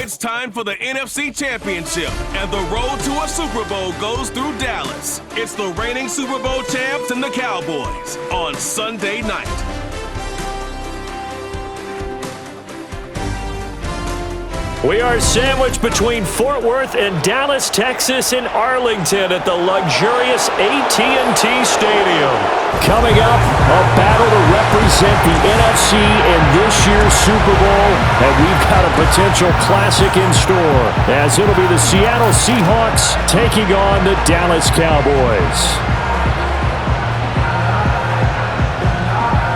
It's time for the NFC Championship, and the road to a Super Bowl goes through Dallas. It's the reigning Super Bowl champs and the Cowboys on Sunday night. We are sandwiched between Fort Worth and Dallas, Texas, and Arlington at the luxurious AT&T Stadium. Coming up, a battle to represent the NFC in this year's Super Bowl, and we've got a potential classic in store, as it'll be the Seattle Seahawks taking on the Dallas Cowboys.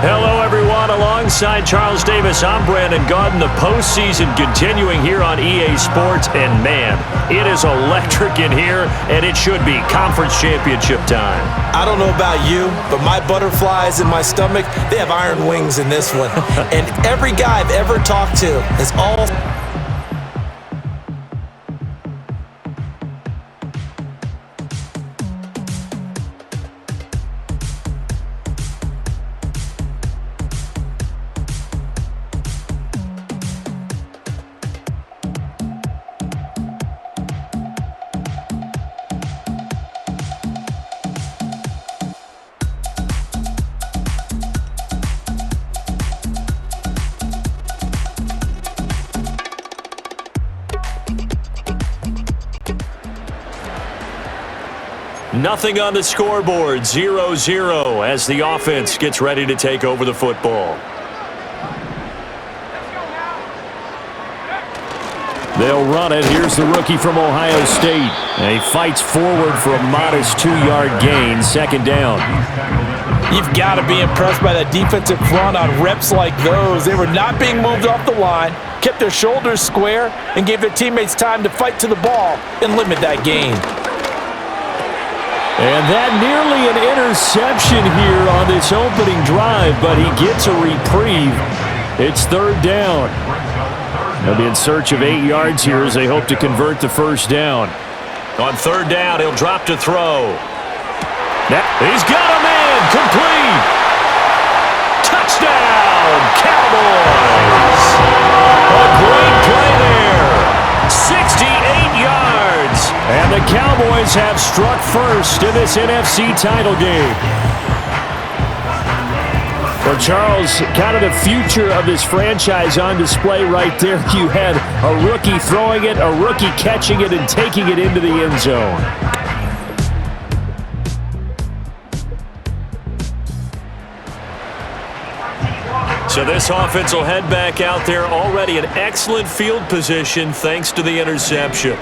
Hello, everyone. Alongside Charles Davis, I'm Brandon Gaudin. The postseason continuing here on EA Sports. And, man, it is electric in here, and it should be conference championship time. I don't know about you, but my butterflies in my stomach, they have iron wings in this one. And every guy I've ever talked to is all... Nothing on the scoreboard, 0-0 as the offense gets ready to take over the football. They'll run it. Here's the rookie from Ohio State. And he fights forward for a modest 2-yard gain, second down. You've got to be impressed by that defensive front on reps like those. They were not being moved off the line, kept their shoulders square, and gave their teammates time to fight to the ball and limit that gain. And that nearly an interception here on this opening drive, but he gets a reprieve. It's third down. They'll be in search of 8 yards here as they hope to convert the first down. On third down, he'll drop to throw. He's got a man, complete. Touchdown, Cowboys. A great play there. 68 yards. And the Cowboys have struck first in this NFC title game. Well, Charles, kind of the future of this franchise on display right there. You had a rookie throwing it, a rookie catching it, and taking it into the end zone. So this offense will head back out there, already in excellent field position thanks to the interception.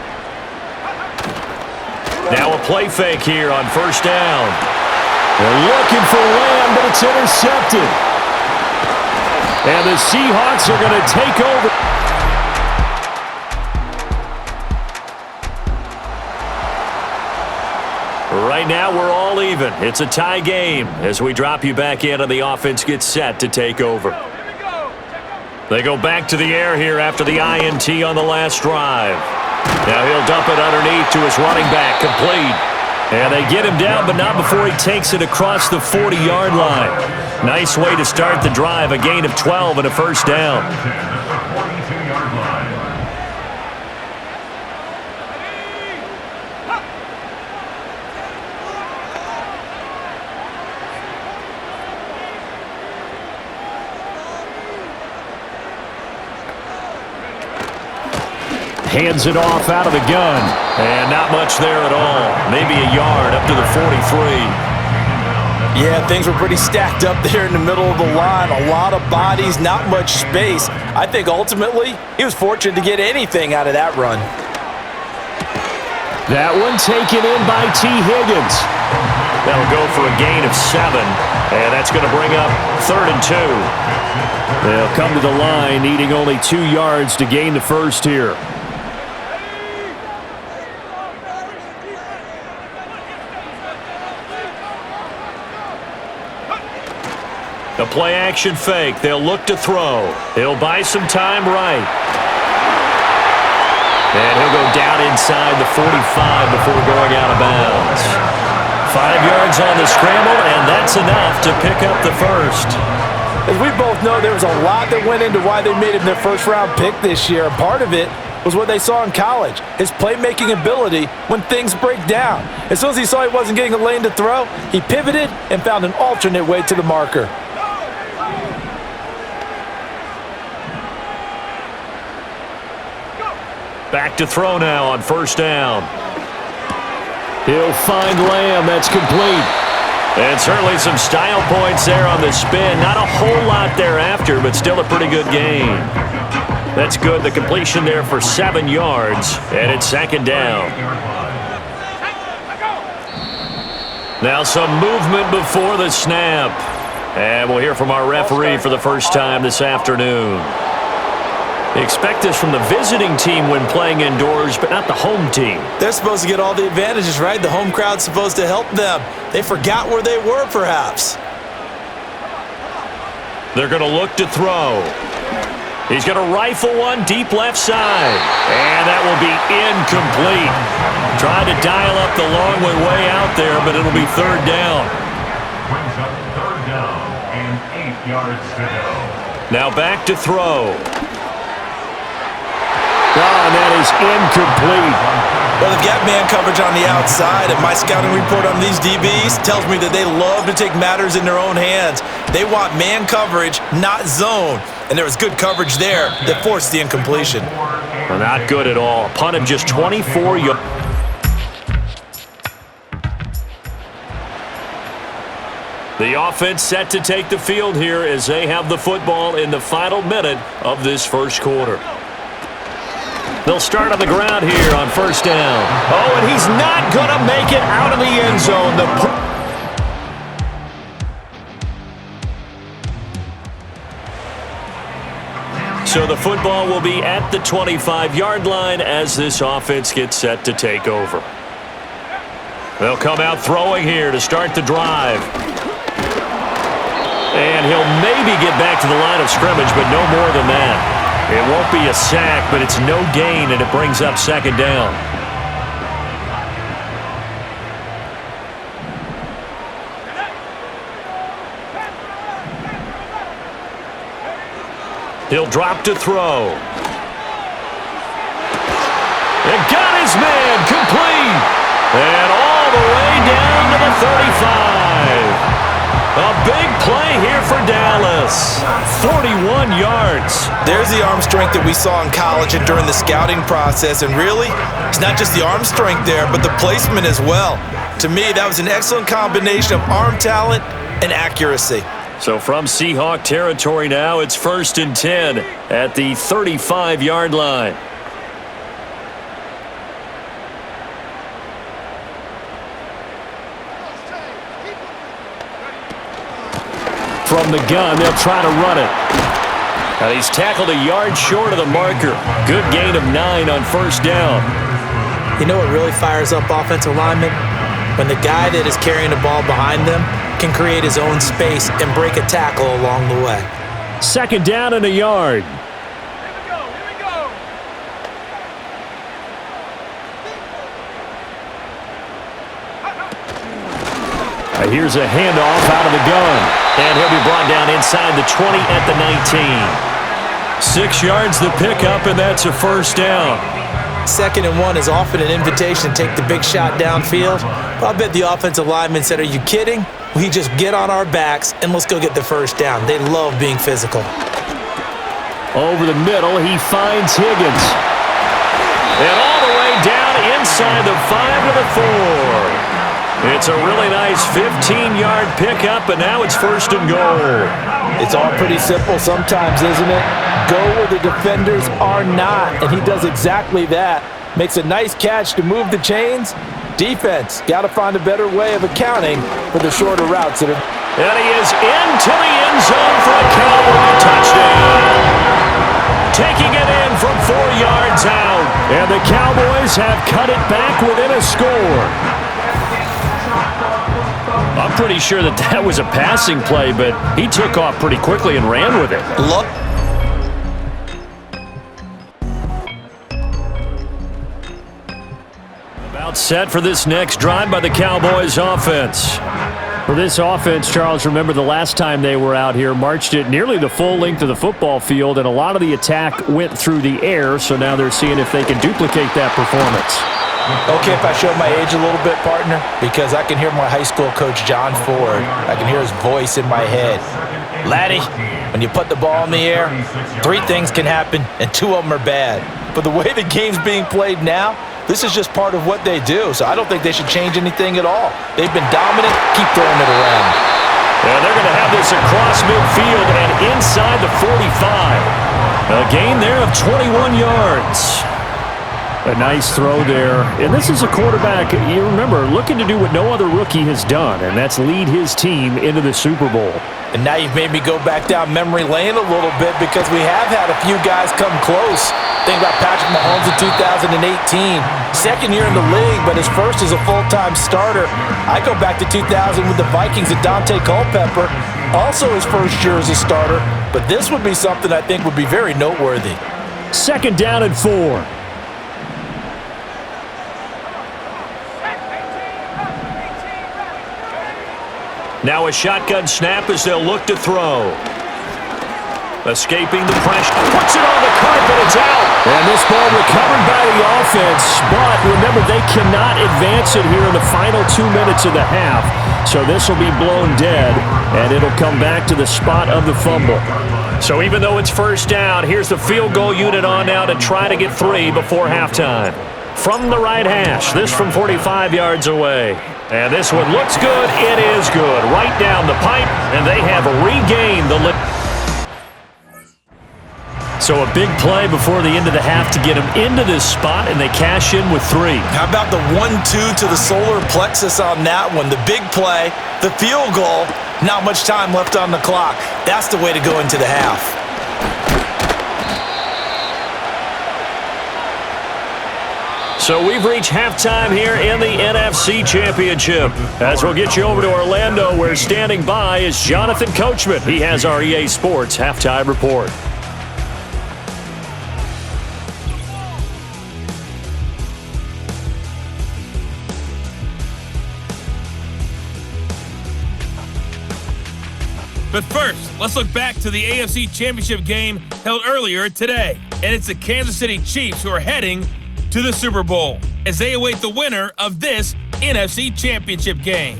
Now a play fake here on first down. They're looking for Lamb, but it's intercepted. And the Seahawks are going to take over. Right now we're all even. It's a tie game as we drop you back in and the offense gets set to take over. They go back to the air here after the INT on the last drive. Now he'll dump it underneath to his running back, complete. And they get him down, but not before he takes it across the 40-yard line. Nice way to start the drive, a gain of 12 and a first down. Hands it off out of the gun. And not much there at all. Maybe a yard up to the 43. Yeah, things were pretty stacked up there in the middle of the line. A lot of bodies, not much space. I think ultimately he was fortunate to get anything out of that run. That one taken in by T. Higgins. That'll go for a gain of 7. And that's going to bring up 3rd and 2. They'll come to the line needing only 2 yards to gain the first here. A play-action fake. They'll look to throw. He'll buy some time right. And he'll go down inside the 45 before going out of bounds. 5 yards on the scramble, and that's enough to pick up the first. As we both know, there was a lot that went into why they made him their first-round pick this year. Part of it was what they saw in college, his playmaking ability when things break down. As soon as he saw he wasn't getting a lane to throw, he pivoted and found an alternate way to the marker. Back to throw now on first down. He'll find Lamb. That's complete. And certainly some style points there on the spin. Not a whole lot thereafter, but still a pretty good gain. That's good. The completion there for 7 yards, and it's second down. Now some movement before the snap. And we'll hear from our referee for the first time this afternoon. Expect this from the visiting team when playing indoors, but not the home team. They're supposed to get all the advantages, right? The home crowd's supposed to help them. They forgot where they were, perhaps. They're going to look to throw. He's going to rifle one deep left side. And that will be incomplete. Trying to dial up the long way out there, but it'll be third down. Brings up third down and 8 yards to go. Now back to throw. Oh, and that is incomplete. Well, they've got man coverage on the outside, and my scouting report on these DBs tells me that they love to take matters in their own hands. They want man coverage, not zone. And there was good coverage there that forced the incompletion. Well, not good at all. A punt of just 24 yards. The offense set to take the field here as they have the football in the final minute of this first quarter. They'll start on the ground here on first down. Oh, and he's not going to make it out of the end zone. So the football will be at the 25-yard line as this offense gets set to take over. They'll come out throwing here to start the drive. And he'll maybe get back to the line of scrimmage, but no more than that. It won't be a sack, but it's no gain, and it brings up second down. He'll drop to throw. And got his man complete. And all the way down to the 35. A big play here for Dallas. 41 yards. There's the arm strength that we saw in college and during the scouting process. And really, it's not just the arm strength there, but the placement as well. To me, that was an excellent combination of arm talent and accuracy. So from Seahawk territory now, it's 1st and 10 at the 35-yard line. From the gun, they'll try to run it. Now he's tackled a yard short of the marker. Good gain of 9 on first down. You know what really fires up offensive linemen? When the guy that is carrying the ball behind them can create his own space and break a tackle along the way. Second down and a yard. Here's a handoff out of the gun. And he'll be brought down inside the 20 at the 19. 6 yards the pickup, and that's a first down. 2nd and 1 is often an invitation to take the big shot downfield. But I bet the offensive lineman said, "Are you kidding? We just get on our backs and let's go get the first down." They love being physical. Over the middle, he finds Higgins. And all the way down inside the 5 to the 4. It's a really nice 15-yard pickup, and now it's 1st and goal. It's all pretty simple sometimes, isn't it? Go where the defenders are not, and he does exactly that. Makes a nice catch to move the chains. Defense, got to find a better way of accounting for the shorter routes. And he is into the end zone for a Cowboy touchdown. Taking it in from 4 yards out, and the Cowboys have cut it back within a score. I'm pretty sure that was a passing play, but he took off pretty quickly and ran with it. About set for this next drive by the Cowboys offense. For this offense, Charles, remember the last time they were out here, marched it nearly the full length of the football field, and a lot of the attack went through the air, so now they're seeing if they can duplicate that performance. Okay, if I show my age a little bit, partner, because I can hear my high school coach, John Ford. I can hear his voice in my head. Laddie, when you put the ball in the air, 3 things can happen, and 2 of them are bad. But the way the game's being played now, this is just part of what they do, so I don't think they should change anything at all. They've been dominant. Keep throwing it around. Yeah, they're going to have this across midfield and inside the 45. A gain there of 21 yards. A nice throw there. And this is a quarterback, you remember, looking to do what no other rookie has done, and that's lead his team into the Super Bowl. And now you've made me go back down memory lane a little bit because we have had a few guys come close. Think about Patrick Mahomes in 2018. Second year in the league, but his first as a full-time starter. I go back to 2000 with the Vikings and Dante Culpepper. Also his first year as a starter. But this would be something I think would be very noteworthy. 2nd down and 4. Now a shotgun snap as they'll look to throw. Escaping the pressure. Puts it on the carpet. It's out. And this ball recovered by the offense. But remember, they cannot advance it here in the final 2 minutes of the half. So this will be blown dead, and it'll come back to the spot of the fumble. So even though it's 1st down, here's the field goal unit on now to try to get 3 before halftime. From the right hash, this from 45 yards away. And this one looks good. It is good. Right down the pipe, and they have regained the lead. So a big play before the end of the half to get them into this spot, and they cash in with 3. How about the 1-2 to the solar plexus on that one? The big play, the field goal, not much time left on the clock. That's the way to go into the half. So we've reached halftime here in the NFC Championship. As we'll get you over to Orlando, where standing by is Jonathan Coachman. He has our EA Sports Halftime Report. But first, let's look back to the AFC Championship game held earlier today. And it's the Kansas City Chiefs who are heading to the Super Bowl as they await the winner of this NFC Championship game.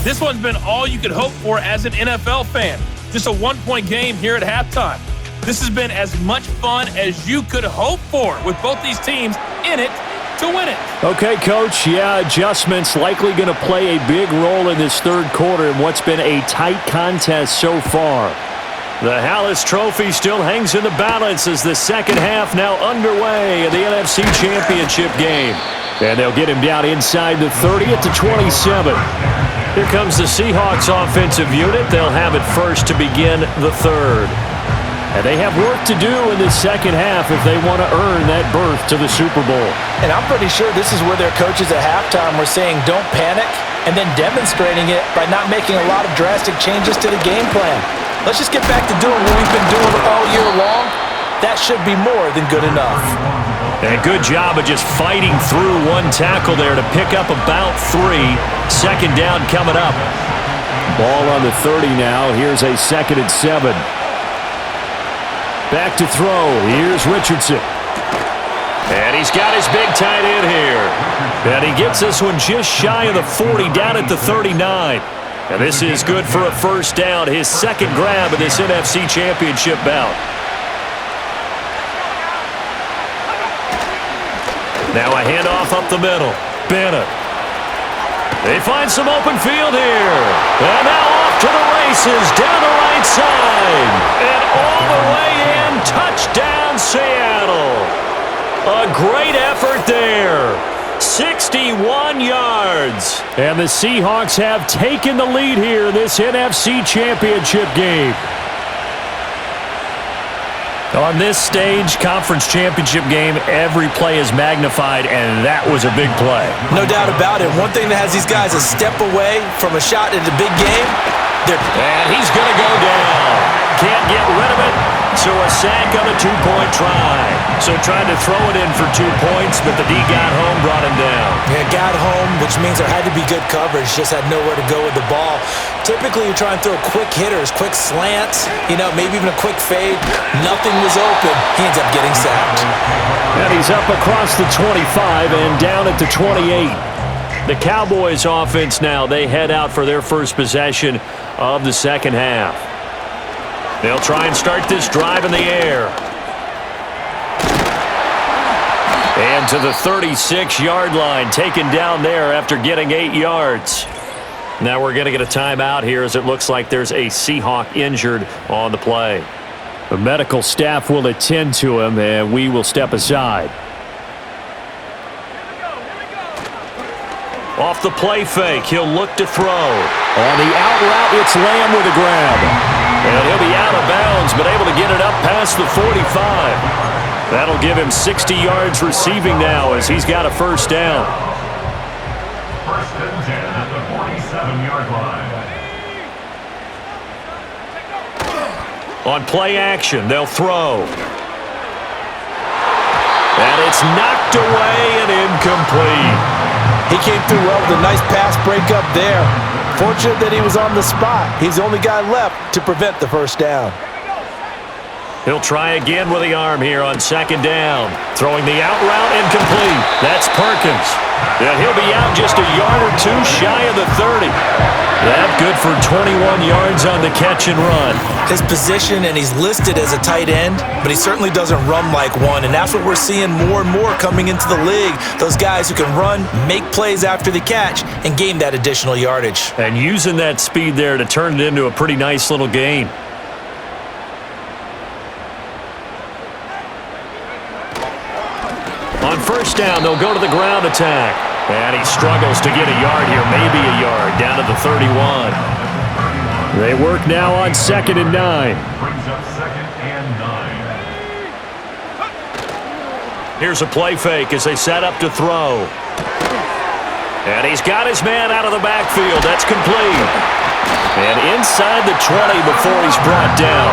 This one's been all you could hope for as an NFL fan. Just a 1-point game here at halftime. This has been as much fun as you could hope for with both these teams in it to win it. Okay, Coach. Yeah, adjustments likely going to play a big role in this 3rd quarter in what's been a tight contest so far. The Hallis Trophy still hangs in the balance as the 2nd half now underway in the NFC Championship game. And they'll get him down inside the 30 at the 27. Here comes the Seahawks offensive unit. They'll have it first to begin the 3rd. And they have work to do in the 2nd half if they want to earn that berth to the Super Bowl. And I'm pretty sure this is where their coaches at halftime were saying don't panic and then demonstrating it by not making a lot of drastic changes to the game plan. Let's just get back to doing what we've been doing all year long. That should be more than good enough. And a good job of just fighting through one tackle there to pick up about 3. 2nd down coming up. Ball on the 30 now. Here's a 2nd and 7. Back to throw. Here's Richardson. And he's got his big tight end here. And he gets this one just shy of the 40 down at the 39. And this is good for a 1st down. His 2nd grab of this NFC Championship bout. Now a handoff up the middle. Bennett. They find some open field here. And now off to the races down the right side. And all the way in. Touchdown, Seattle. A great effort there. 61 yards. And the Seahawks have taken the lead here in this NFC Championship game. On this stage, conference championship game, every play is magnified, and that was a big play. No doubt about it. One thing that has these guys a step away from a shot in the big game. And he's going to go down. Can't get rid of it, so a sack on a two-point try. So tried to throw it in for 2 points, but the D got home, brought him down. Yeah, got home, which means there had to be good coverage. Just had nowhere to go with the ball. Typically, you try and throw quick hitters, quick slants, maybe even a quick fade. Nothing was open. He ends up getting sacked. And he's up across the 25 and down at the 28. The Cowboys offense now, they head out for their first possession of the second half. They'll try and start this drive in the air. And to the 36-yard line, taken down there after getting 8 yards. Now we're going to get a timeout here as it looks like there's a Seahawk injured on the play. The medical staff will attend to him, and we will step aside. Off the play fake, he'll look to throw. On the out route, it's Lamb with a grab. And he'll be out of bounds, but able to get it up past the 45. That'll give him 60 yards receiving now as he's got a first down. First and 10 at the 47-yard line. On play action, they'll throw. And it's knocked away and incomplete. He came through well with a nice pass breakup there. Fortunate that he was on the spot. He's the only guy left to prevent the first down. He'll try again with the arm here on second down. Throwing the out route incomplete. That's Perkins. And he'll be out just a yard or two shy of the 30. That good for 21 yards on the catch and run. His position, and he's listed as a tight end, but he certainly doesn't run like one, and that's what we're seeing more and more coming into the league. Those guys who can run, make plays after the catch, and gain that additional yardage. And using that speed there to turn it into a pretty nice little gain. On first down, they'll go to the ground attack. And he struggles to get a yard here, maybe a yard, down to the 31. They work now on 2nd and 9. Brings up 2nd and 9. Here's a play fake as they set up to throw. And he's got his man out of the backfield. That's complete. And inside the 20 before he's brought down.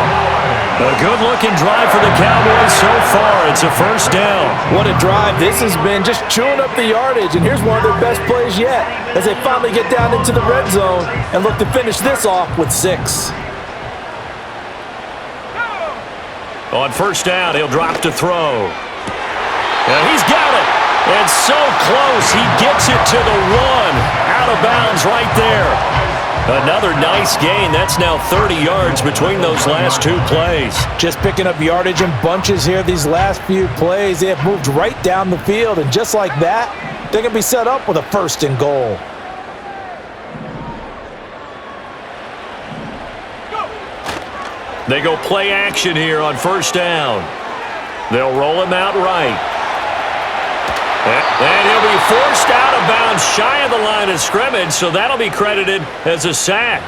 A good-looking drive for the Cowboys so far. It's a first down. What a drive this has been, just chewing up the yardage. And here's one of their best plays yet as they finally get down into the red zone and look to finish this off with 6. On first down, he'll drop to throw. And he's got it. And so close, he gets it to the 1. Out of bounds right there. Another nice gain. That's now 30 yards between those last 2 plays. Just picking up yardage in bunches here these last few plays. They have moved right down the field, and just like that, they're going to be set up with a 1st and goal. They go play action here on first down. They'll roll him out right. And he'll be forced out of bounds shy of the line of scrimmage, so that'll be credited as a sack.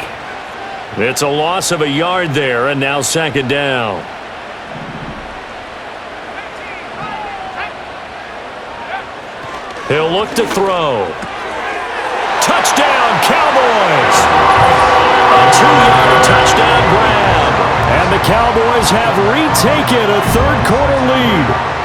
It's a loss of a yard there, and now 2nd down. He'll look to throw. Touchdown, Cowboys! A 2-yard touchdown grab. And the Cowboys have retaken a third-quarter lead.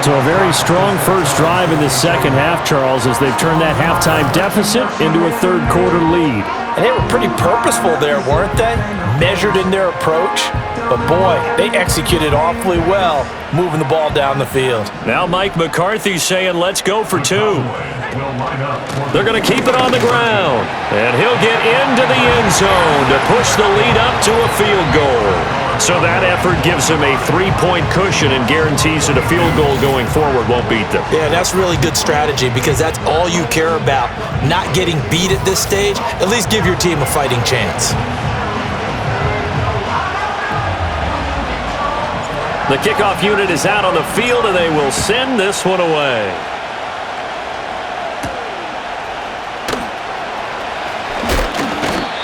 So a very strong first drive in the second half, Charles, as they've turned that halftime deficit into a third-quarter lead. And they were pretty purposeful there, weren't they? Measured in their approach. But boy, they executed awfully well, moving the ball down the field. Now Mike McCarthy's saying, let's go for 2. They're going to keep it on the ground. And he'll get into the end zone to push the lead up to a field goal. So that effort gives them a 3-point cushion and guarantees that a field goal going forward won't beat them. Yeah, that's really good strategy because that's all you care about. Not getting beat at this stage. At least give your team a fighting chance. The kickoff unit is out on the field, and they will send this one away.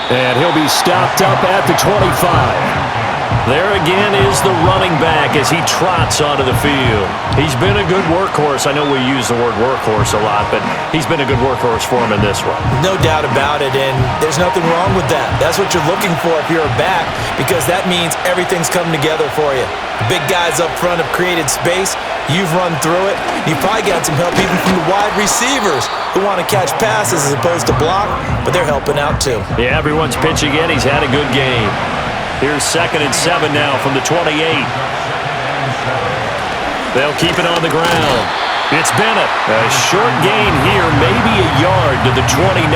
And he'll be stopped up at the 25. There again is the running back as he trots onto the field. He's been a good workhorse. I know we use the word workhorse a lot, but he's been a good workhorse for him in this one. No doubt about it, and there's nothing wrong with that. That's what you're looking for if you're a back, because that means everything's coming together for you. The big guys up front have created space. You've run through it. You've probably got some help even from the wide receivers who want to catch passes as opposed to block, but they're helping out too. Yeah, everyone's pitching in. He's had a good game. Here's 2nd and 7 now from the 28. They'll keep it on the ground. It's Bennett. A short gain here, maybe a yard to the 29.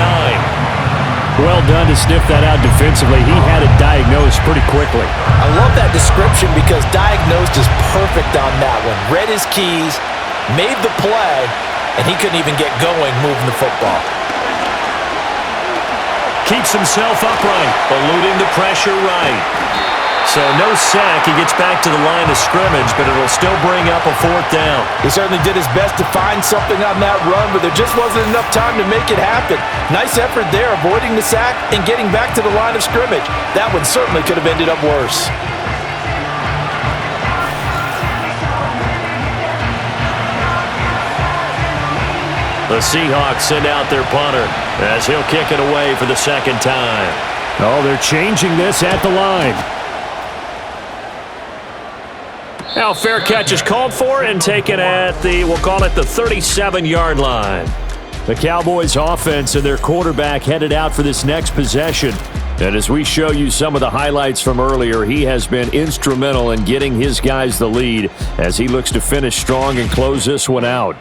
Well done to sniff that out defensively. He had it diagnosed pretty quickly. I love that description because diagnosed is perfect on that one. Read his keys, made the play, and he couldn't even get going moving the football. Keeps himself upright, eluding the pressure right. So no sack. He gets back to the line of scrimmage, but it'll still bring up a 4th down. He certainly did his best to find something on that run, but there just wasn't enough time to make it happen. Nice effort there, avoiding the sack and getting back to the line of scrimmage. That one certainly could have ended up worse. The Seahawks send out their punter as he'll kick it away for the 2nd time. Oh, they're changing this at the line. Now fair catch is called for and taken at the, we'll call it the 37-yard line. The Cowboys offense and their quarterback headed out for this next possession. And as we show you some of the highlights from earlier, he has been instrumental in getting his guys the lead as he looks to finish strong and close this one out.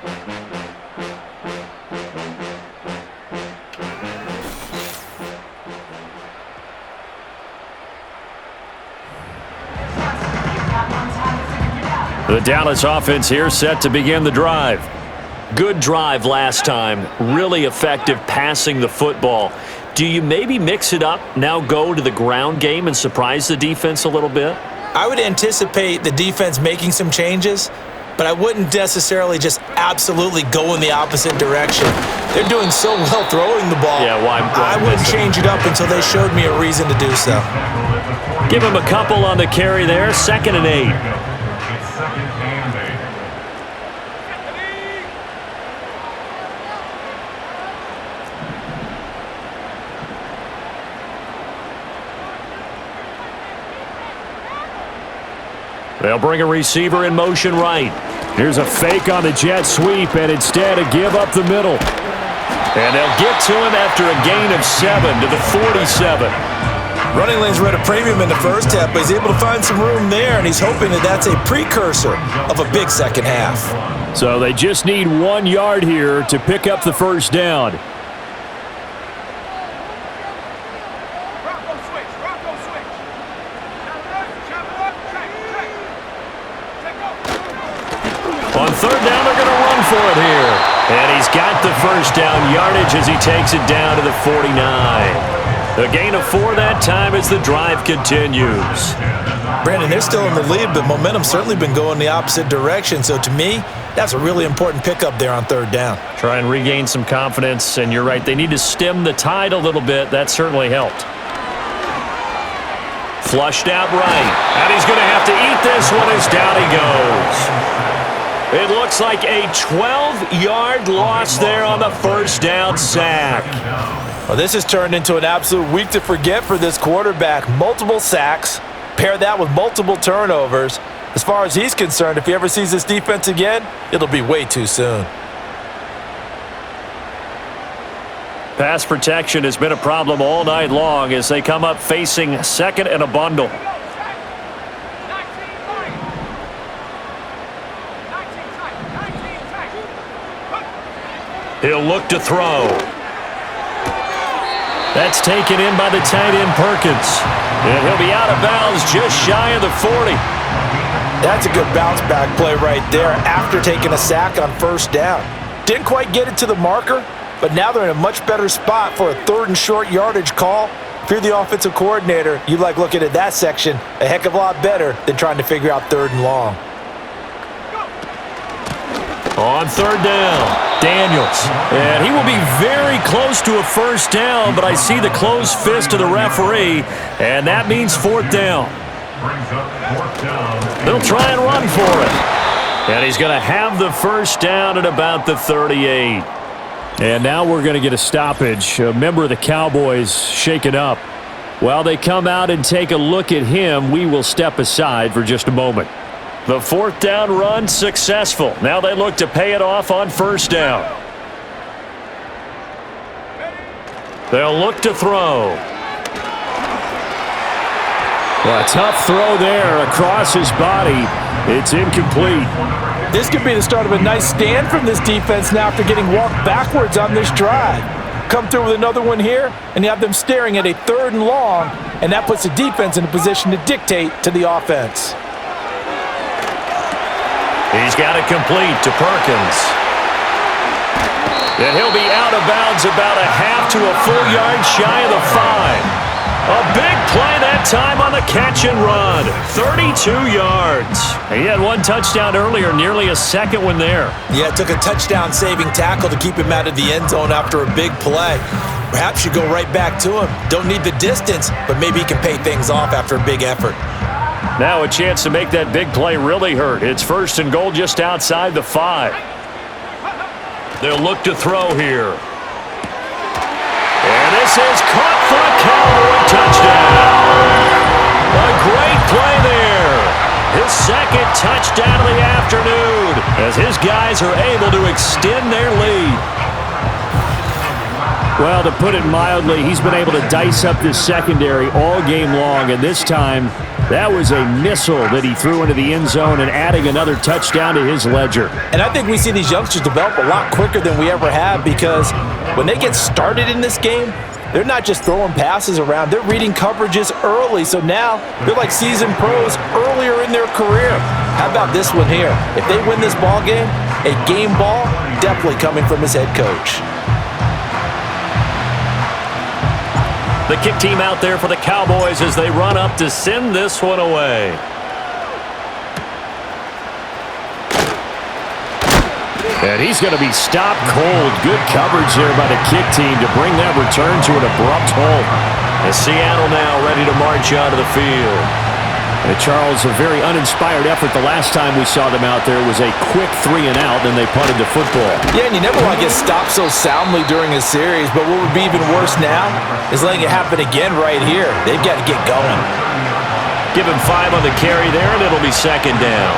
The Dallas offense here set to begin the drive. Good drive last time. Really effective passing the football. Do you maybe mix it up, now go to the ground game and surprise the defense a little bit? I would anticipate the defense making some changes, but I wouldn't necessarily just absolutely go in the opposite direction. They're doing so well throwing the ball. Yeah, I wouldn't change it up until they showed me a reason to do so. Give him a couple on the carry there. 2nd and 8. They'll bring a receiver in motion right. Here's a fake on the jet sweep, and instead a give up the middle. And they'll get to him after a gain of 7 to the 47. Running lanes were at a premium in the first half, but he's able to find some room there, and he's hoping that that's a precursor of a big second half. So they just need 1 yard here to pick up the 1st down. On 3rd down, they're going to run for it here. And he's got the 1st down yardage as he takes it down to the 49. A gain of 4 that time as the drive continues. Brandon, they're still in the lead, but momentum's certainly been going the opposite direction. So to me, that's a really important pickup there on 3rd down. Try and regain some confidence, and you're right. They need to stem the tide a little bit. That certainly helped. Flushed out right. And he's going to have to eat this one as down he goes. It looks like a 12-yard loss there on the 1st down sack. Well, this has turned into an absolute week to forget for this quarterback. Multiple sacks, pair that with multiple turnovers. As far as he's concerned, if he ever sees this defense again, it'll be way too soon. Pass protection has been a problem all night long as they come up facing 2nd and a bundle. He'll look to throw. That's taken in by the tight end Perkins. And he'll be out of bounds just shy of the 40. That's a good bounce back play right there after taking a sack on 1st down. Didn't quite get it to the marker, but now they're in a much better spot for a 3rd and short yardage call. If you're the offensive coordinator, you like looking at that section a heck of a lot better than trying to figure out 3rd and long. On 3rd down, Daniels. And he will be very close to a 1st down, but I see the closed fist of the referee, and that means 4th down. brings up 4th down. They'll try and run for it. And he's going to have the first down at about the 38. And now we're going to get a stoppage. A member of the Cowboys shaken up. While they come out and take a look at him, we will step aside for just a moment. The 4th down run successful. Now they look to pay it off on 1st down. They'll look to throw. Well, a tough throw there across his body. It's incomplete. This could be the start of a nice stand from this defense now after getting walked backwards on this drive. Come through with another one here, and you have them staring at a 3rd and long, and that puts the defense in a position to dictate to the offense. He's got it complete to Perkins. And he'll be out of bounds about a half to a full yard shy of the 5. A big play that time on the catch and run. 32 yards. He had one touchdown earlier, nearly a second one there. Yeah, it took a touchdown-saving tackle to keep him out of the end zone after a big play. Perhaps you go right back to him. Don't need the distance, but maybe he can pay things off after a big effort. Now a chance to make that big play really hurt. It's 1st and goal just outside the 5. They'll look to throw here. And this is caught for a Cowboy touchdown. A great play there. His 2nd touchdown of the afternoon as his guys are able to extend their lead. Well, to put it mildly, he's been able to dice up this secondary all game long, and this time that was a missile that he threw into the end zone and adding another touchdown to his ledger. And I think we see these youngsters develop a lot quicker than we ever have because when they get started in this game, they're not just throwing passes around. They're reading coverages early. So now they're like seasoned pros earlier in their career. How about this one here? If they win this ball game, a game ball definitely coming from his head coach. The kick team out there for the Cowboys as they run up to send this one away. And he's going to be stopped cold. Good coverage there by the kick team to bring that return to an abrupt halt. As Seattle now ready to march onto the field. Charles, a very uninspired effort. The last time we saw them out there was a quick 3 and out, then they punted the football. Yeah, and you never want to get stopped so soundly during a series, but what would be even worse now is letting it happen again right here. They've got to get going. Give him 5 on the carry there, and it'll be 2nd down.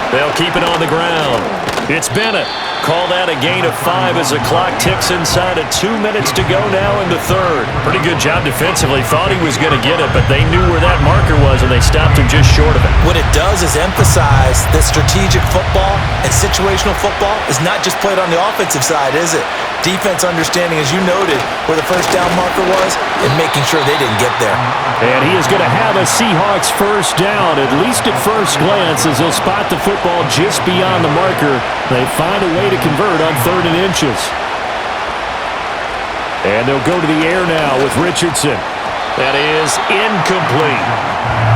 They'll keep it on the ground. It's Bennett. Call that a gain of 5 as the clock ticks inside of 2 minutes to go now in the 3rd. Pretty good job defensively. Thought he was going to get it, but they knew where that marker was, and they stopped him just short of it. What it does is emphasize that strategic football and situational football is not just played on the offensive side, is it? Defense understanding, as you noted, where the first down marker was and making sure they didn't get there. And he is going to have a Seahawks first down, at least at first glance, as he'll spot the football just beyond the marker. They find a way to convert on 3rd and inches. And they'll go to the air now with Richardson. That is incomplete.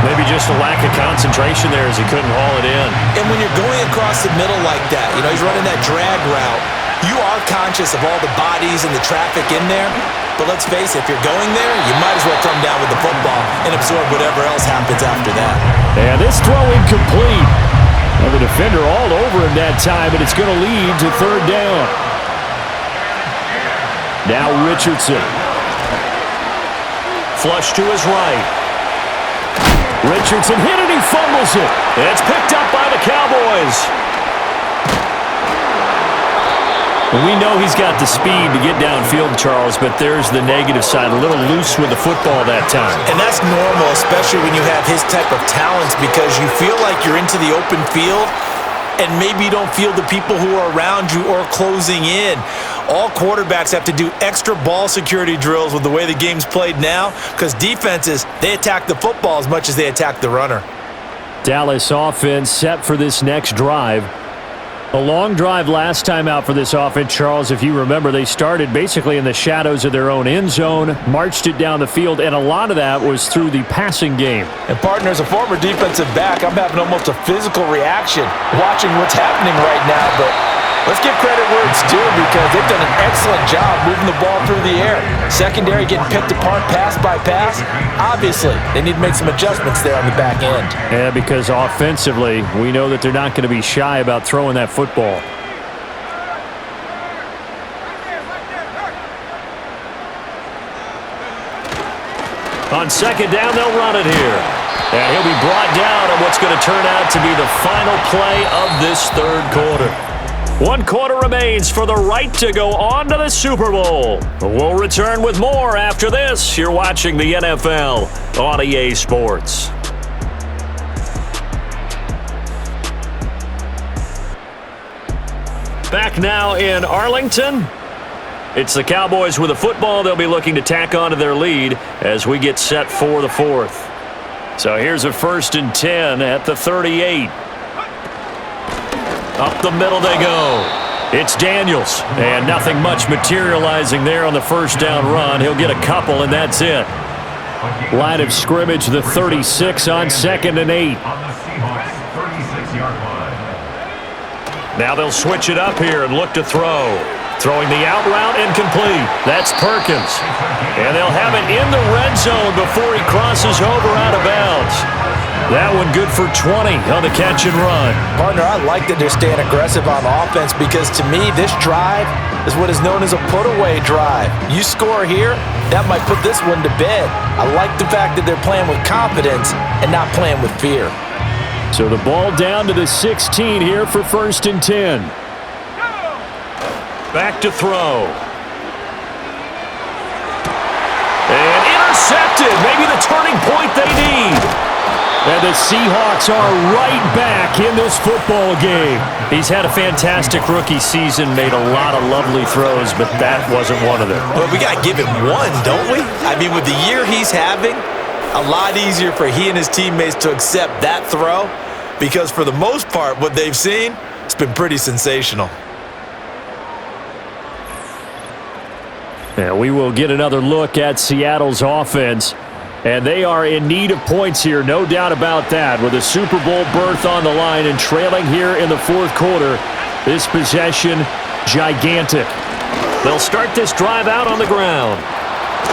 Maybe just a lack of concentration there as he couldn't haul it in. And when you're going across the middle like that, you know, he's running that drag route, you are conscious of all the bodies and the traffic in there. But let's face it, if you're going there, you might as well come down with the football and absorb whatever else happens after that. And this throw incomplete. Well, the defender all over him that time, and it's going to lead to 3rd down. Now Richardson. Flush to his right. Richardson hit it, he fumbles it. It's picked up by the Cowboys. We know he's got the speed to get downfield, Charles, but there's the negative side. A little loose with the football that time. And that's normal, especially when you have his type of talents, because you feel like you're into the open field and maybe you don't feel the people who are around you or closing in. All quarterbacks have to do extra ball security drills with the way the game's played now, because defenses, they attack the football as much as they attack the runner. Dallas offense set for this next drive. A long drive last time out for this offense, Charles. If you remember, they started basically in the shadows of their own end zone, marched it down the field, and a lot of that was through the passing game. And partner, as a former defensive back, I'm having almost a physical reaction watching what's happening right now, but Let's give credit where it's due because they've done an excellent job moving the ball through the air. Secondary getting picked apart pass by pass. Obviously, they need to make some adjustments there on the back end. Yeah, because offensively, we know that they're not going to be shy about throwing that football. On second down, they'll run it here. And he'll be brought down on what's going to turn out to be the final play of this third quarter. 1 quarter remains for the right to go on to the Super Bowl. We'll return with more after this. You're watching the NFL on EA Sports. Back now in Arlington. It's the Cowboys with the football. They'll be looking to tack on to their lead as we get set for the fourth. So here's a 1st and 10 at the 38. Up the middle they go. It's Daniels, and nothing much materializing there on the first down run. He'll get a couple, and that's it. Line of scrimmage, the 36 on 2nd and 8. On the Seahawks 36-yard line. Now they'll switch it up here and look to throw. Throwing the out route incomplete. That's Perkins. And they'll have it in the red zone before he crosses over out of bounds. That one good for 20 on the catch and run. Partner, I like that they're staying aggressive on offense because to me, this drive is what is known as a put-away drive. You score here, that might put this one to bed. I like the fact that they're playing with confidence and not playing with fear. So the ball down to the 16 here for 1st and 10. Back to throw. And intercepted. Maybe the turning point they need. And the Seahawks are right back in this football game. He's had a fantastic rookie season, made a lot of lovely throws, but that wasn't one of them. Well, we got to give him one, don't we? I mean, with the year he's having, a lot easier for he and his teammates to accept that throw because for the most part, what they've seen, it's been pretty sensational. And we will get another look at Seattle's offense. And they are in need of points here, no doubt about that. With a Super Bowl berth on the line and trailing here in the fourth quarter, this possession, gigantic. They'll start this drive out on the ground.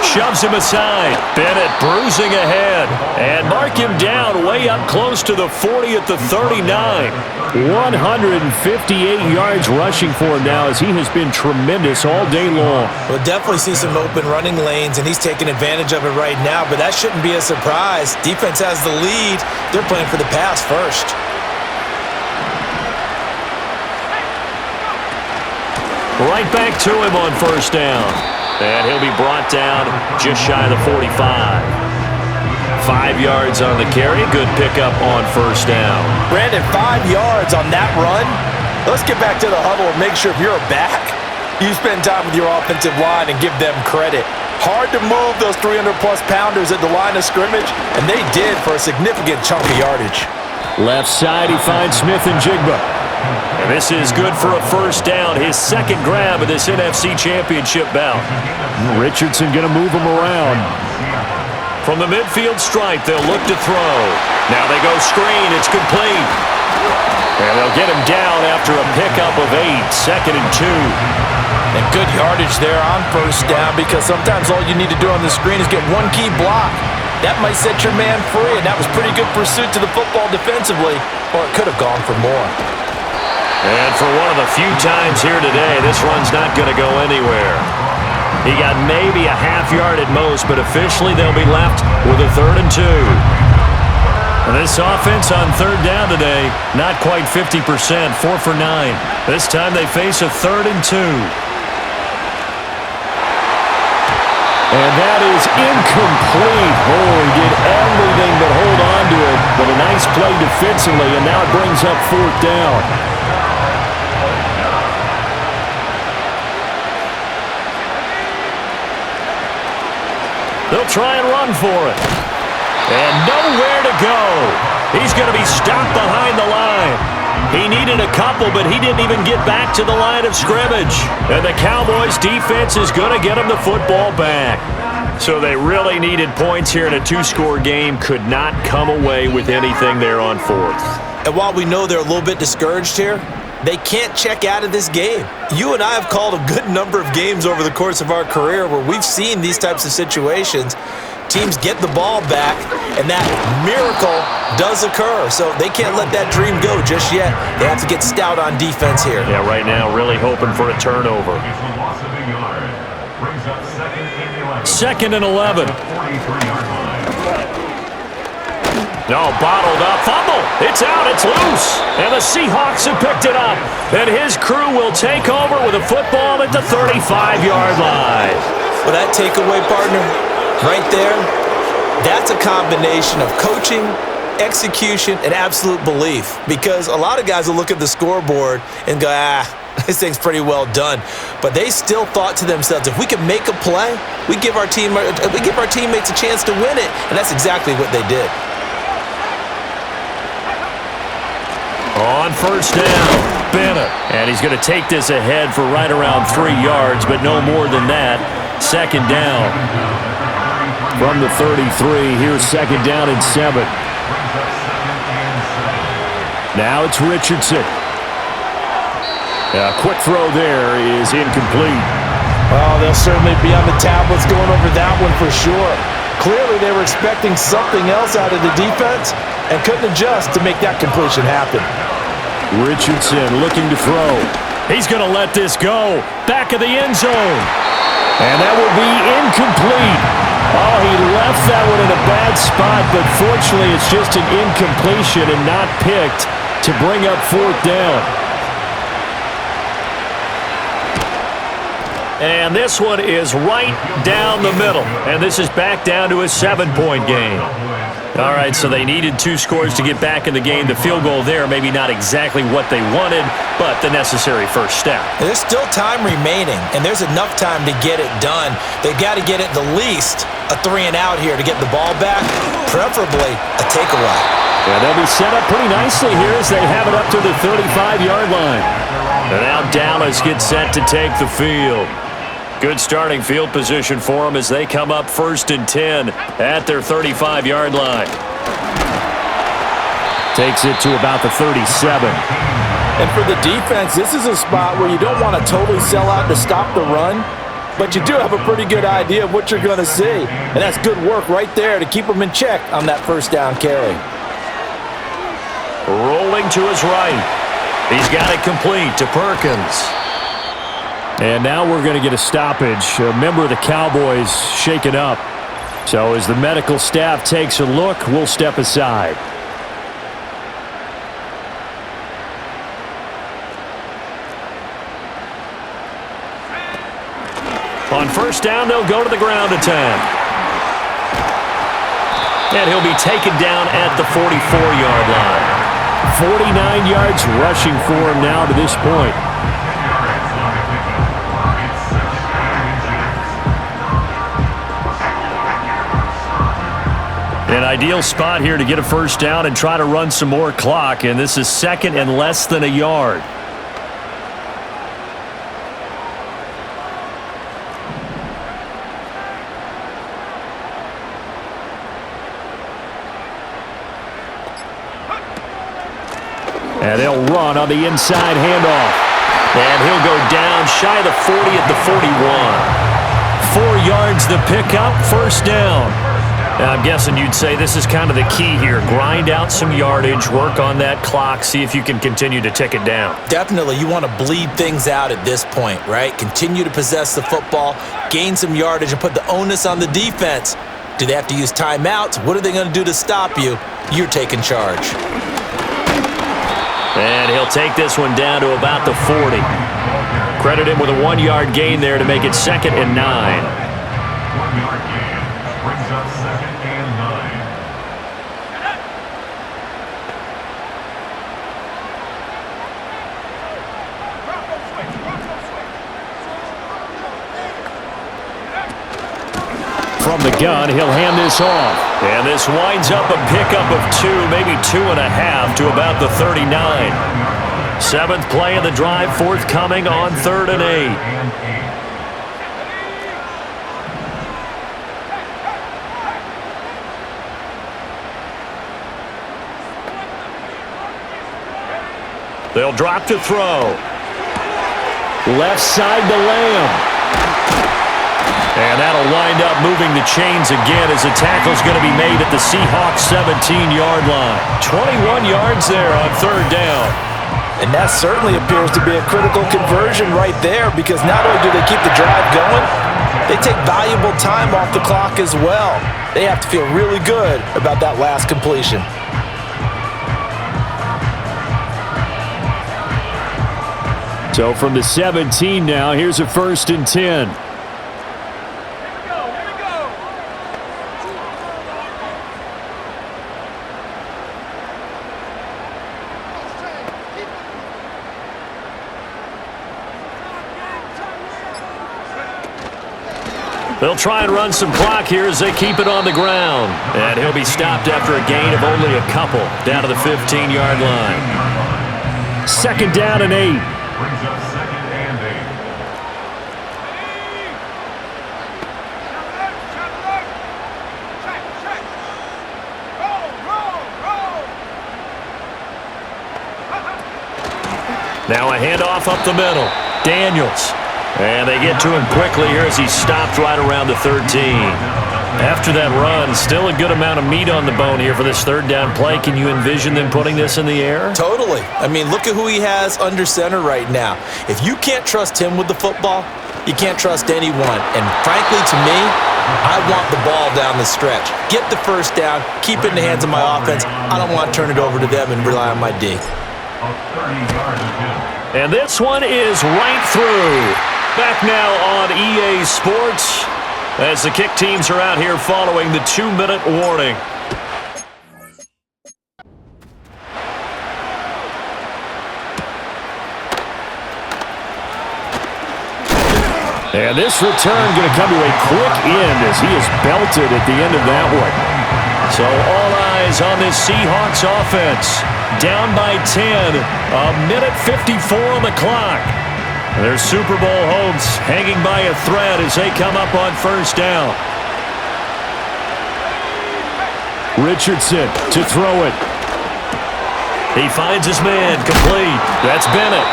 Shoves him aside. Bennett bruising ahead. And mark him down way up close to the 40 at the 39. 158 yards rushing for him now as he has been tremendous all day long. We'll definitely see some open running lanes, and he's taking advantage of it right now, but that shouldn't be a surprise. Defense has the lead. They're playing for the pass first. Right back to him on first down. And he'll be brought down just shy of the 45. 5 yards on the carry. Good pickup on first down. Brandon, 5 yards on that run. Let's get back to the huddle and make sure if you're back, you spend time with your offensive line and give them credit. Hard to move those 300-plus pounders at the line of scrimmage, and they did for a significant chunk of yardage. Left side, he finds Smith and Jigba. And this is good for a first down. His second grab of this NFC Championship bout. Richardson going to move him around. From the midfield stripe, they'll look to throw. Now they go screen. It's complete. And they'll get him down after a pickup of 8. 2nd and 2. And good yardage there on first down because sometimes all you need to do on the screen is get one key block. That might set your man free, and that was pretty good pursuit to the football defensively, or it could have gone for more. And for one of the few times here today, this run's not going to go anywhere. He got maybe a half yard at most, but officially they'll be left with a 3rd and 2. And this offense on 3rd down today, not quite 50%, 4 for 9. This time they face a 3rd and 2. And that is incomplete. Oh, he did everything but hold on to it. But a nice play defensively, and now it brings up 4th down. They'll try and run for it. And nowhere to go. He's going to be stopped behind the line. He needed a couple, but he didn't even get back to the line of scrimmage. And the Cowboys' defense is going to get him the football back. So they really needed points here in a 2-score game. Could not come away with anything there on 4th. And while we know they're a little bit discouraged here, They can't check out of this game. You and I have called a good number of games over the course of our career where we've seen these types of situations. Teams get the ball back, and that miracle does occur. So they can't let that dream go just yet. They have to get stout on defense here. Yeah, right now really hoping for a turnover. It's a loss of a yard. Brings up second and 11. Second and 11. 43-yard line. No, bottled up. Fumble. It's out. It's loose. And the Seahawks have picked it up. And his crew will take over with a football at the 35-yard line. Well, that takeaway, partner, right there, that's a combination of coaching, execution, and absolute belief. Because a lot of guys will look at the scoreboard and go, this thing's pretty well done. But they still thought to themselves, if we can make a play, we give our teammates a chance to win it. And that's exactly what they did. On first down, Bennett. And he's going to take this ahead for right around 3 yards, but no more than that. Second down. From the 33, here's second down and 7. Now it's Richardson. A quick throw there is incomplete. Well, they'll certainly be on the tablets going over that one for sure. Clearly they were expecting something else out of the defense and couldn't adjust to make that completion happen. Richardson looking to throw. He's going to let this go. Back of the end zone. And that will be incomplete. Oh, he left that one in a bad spot, but fortunately it's just an incompletion and not picked to bring up fourth down. And this one is right down the middle. And this is back down to a 7-point game. All right, so they needed 2 scores to get back in the game. The field goal there, maybe not exactly what they wanted, but the necessary first step. There's still time remaining, and there's enough time to get it done. They've got to get at the least a 3 and out here to get the ball back, preferably a takeaway. Yeah, they'll be set up pretty nicely here as they have it up to the 35-yard line. And now Dallas gets set to take the field. Good starting field position for them as they come up 1st and 10 at their 35-yard line. Takes it to about the 37. And for the defense, this is a spot where you don't want to totally sell out to stop the run, but you do have a pretty good idea of what you're going to see. And that's good work right there to keep them in check on that first down carry. Rolling to his right. He's got it complete to Perkins. And now we're going to get a stoppage. A member of the Cowboys shaken up. So as the medical staff takes a look, we'll step aside. On first down, they'll go to the ground attack. And he'll be taken down at the 44-yard line. 49 yards rushing for him now to this point. An ideal spot here to get a first down and try to run some more clock, and this is 2nd and less than a yard. And they'll run on the inside handoff. And he'll go down shy of the 40 at the 41. 4 yards the pickup, first down. Now, I'm guessing you'd say this is kind of the key here. Grind out some yardage, work on that clock, see if you can continue to tick it down. Definitely, you want to bleed things out at this point, right? Continue to possess the football, gain some yardage, and put the onus on the defense. Do they have to use timeouts? What are they going to do to stop you? You're taking charge. And he'll take this one down to about the 40. Credit him with a 1-yard gain there to make it 2nd and 9. 1-yard gain brings up 2nd and 9. From the gun, he'll hand this off. And this winds up a pickup of 2, maybe 2.5 to about the 39. 7th play of the drive forthcoming on 3rd and 8. They'll drop to throw. Left side to Lamb. And that'll wind up moving the chains again as the tackle's going to be made at the Seahawks 17-yard line. 21 yards there on third down. And that certainly appears to be a critical conversion right there, because not only do they keep the drive going, they take valuable time off the clock as well. They have to feel really good about that last completion. So from the 17 now, here's a 1st and 10. They'll try and run some clock here as they keep it on the ground. And he'll be stopped after a gain of only a couple down to the 15-yard line. 2nd down and 8. Brings up 2nd and 8. Now a handoff up the middle. Daniels. And they get to him quickly here as he's stopped right around the 13. After that run, still a good amount of meat on the bone here for this 3rd down play. Can you envision them putting this in the air? Totally. I mean, look at who he has under center right now. If you can't trust him with the football, you can't trust anyone. And frankly, to me, I want the ball down the stretch. Get the 1st down, keep it in the hands of my offense. I don't want to turn it over to them and rely on my D. A 30-yard attempt. And this one is right through. Back now on EA Sports as the kick teams are out here following the 2-minute warning. And this return going to come to a quick end as he is belted at the end of that one. So all eyes on this Seahawks offense. Down by 10, a minute 54 on the clock. Their Super Bowl hopes hanging by a thread as they come up on 1st down. Richardson to throw it. He finds his man, complete. That's Bennett.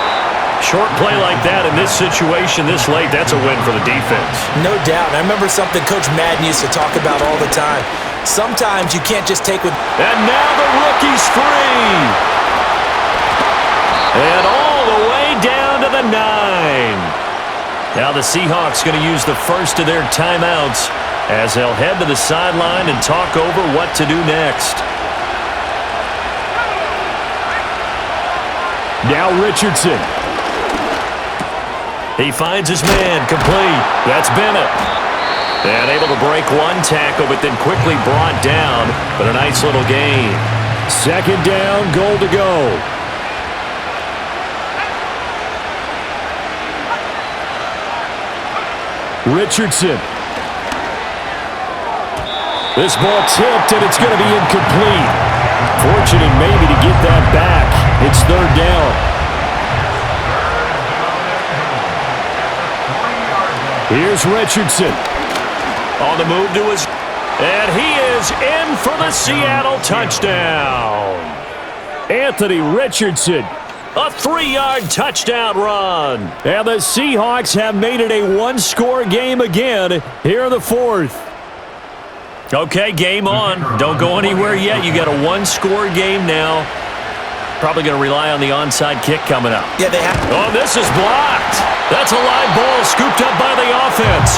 Short play like that in this situation this late, that's a win for the defense. No doubt. I remember something Coach Madden used to talk about all the time. Sometimes you can't just take with... And now the rookie's free. And all the way down to the 9. Now the Seahawks going to use the first of their timeouts as they'll head to the sideline and talk over what to do next. Now Richardson. He finds his man, complete. That's Bennett. And able to break one tackle, but then quickly brought down. But a nice little gain. 2nd down, goal to go. Richardson. This ball tipped, and it's going to be incomplete. Fortunate maybe to get that back. It's 3rd down. Here's Richardson. On the move to his... And he is in for the Seattle touchdown. Anthony Richardson. A 3-yard touchdown run. And the Seahawks have made it a one-score game again here in the 4th. Okay, game on. Don't go anywhere yet. You got a one-score game now. Probably going to rely on the onside kick coming up. Yeah, they have. Oh, this is blocked. That's a live ball scooped up by the offense.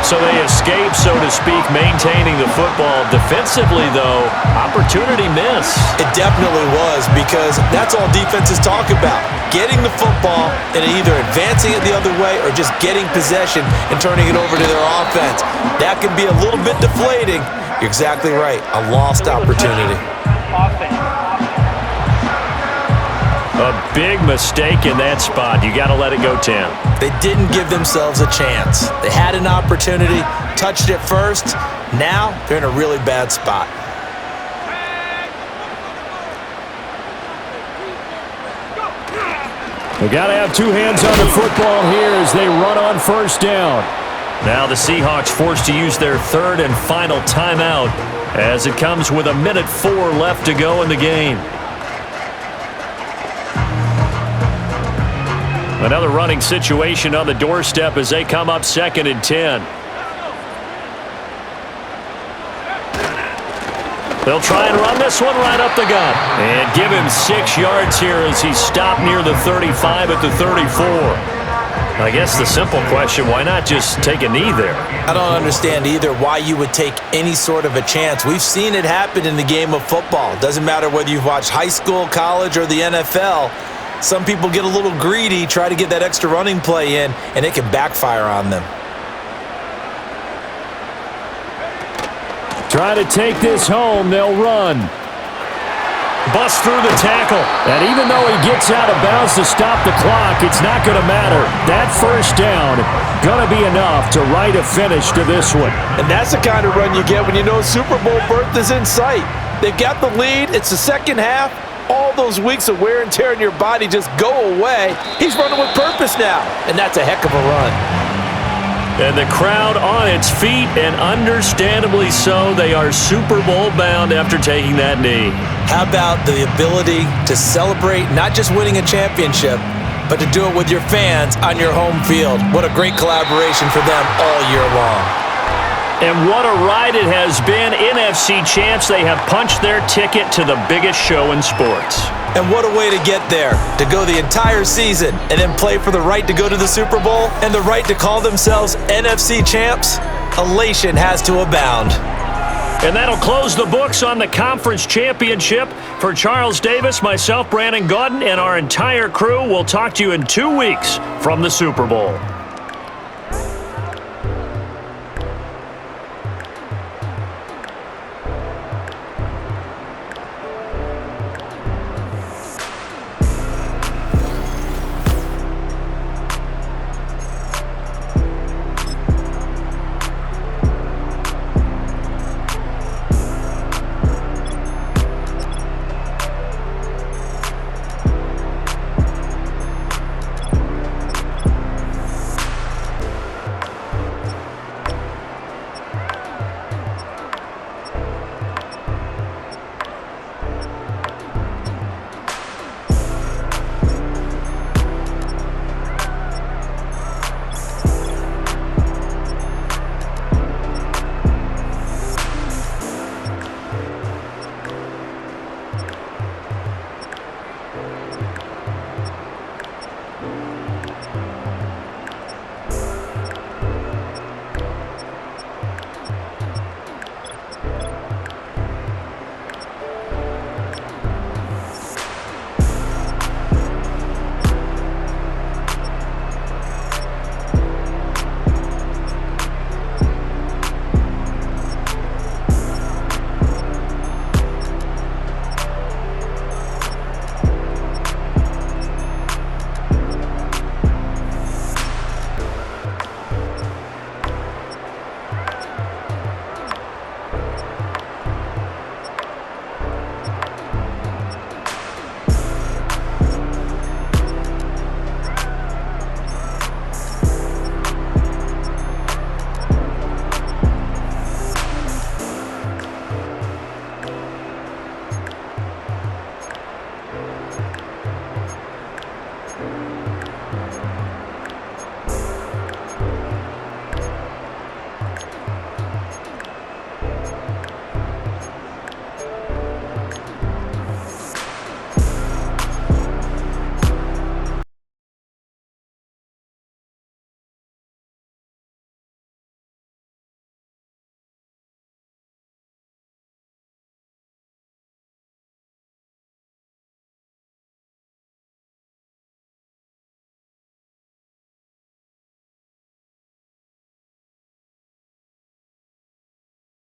So they escape, so to speak, maintaining the football. Defensively, though, opportunity miss. It definitely was, because that's all defenses talk about. Getting the football and either advancing it the other way or just getting possession and turning it over to their offense. That can be a little bit deflating. You're exactly right. A lost opportunity. A big mistake in that spot. You got to let it go, Tim. They didn't give themselves a chance. They had an opportunity, touched it first. Now they're in a really bad spot. They got to have two hands on the football here as they run on 1st down. Now the Seahawks forced to use their 3rd and final timeout as it comes with a minute 4 left to go in the game. Another running situation on the doorstep as they come up 2nd and 10. They'll try and run this one right up the gut. And give him 6 yards here as he stopped near the 35 at the 34. I guess the simple question, why not just take a knee there? I don't understand either why you would take any sort of a chance. We've seen it happen in the game of football. Doesn't matter whether you've watched high school, college, or the NFL. Some people get a little greedy, try to get that extra running play in, and it can backfire on them. Try to take this home, they'll run. Bust through the tackle. And even though he gets out of bounds to stop the clock, it's not going to matter. That first down going to be enough to write a finish to this one. And that's the kind of run you get when you know Super Bowl berth is in sight. They've got the lead. It's the second half. All those weeks of wear and tear in your body just go away. He's running with purpose now, and that's a heck of a run. And the crowd on its feet, and understandably so. They are Super Bowl bound after taking that knee. How about the ability to celebrate not just winning a championship, but to do it with your fans on your home field? What a great collaboration for them all year long. And what a ride it has been. NFC champs, they have punched their ticket to the biggest show in sports. And what a way to get there, to go the entire season and then play for the right to go to the Super Bowl and the right to call themselves NFC champs. Elation has to abound. And that'll close the books on the conference championship. For Charles Davis, myself, Brandon Gaudin, and our entire crew, we'll talk to you in 2 weeks from the Super Bowl.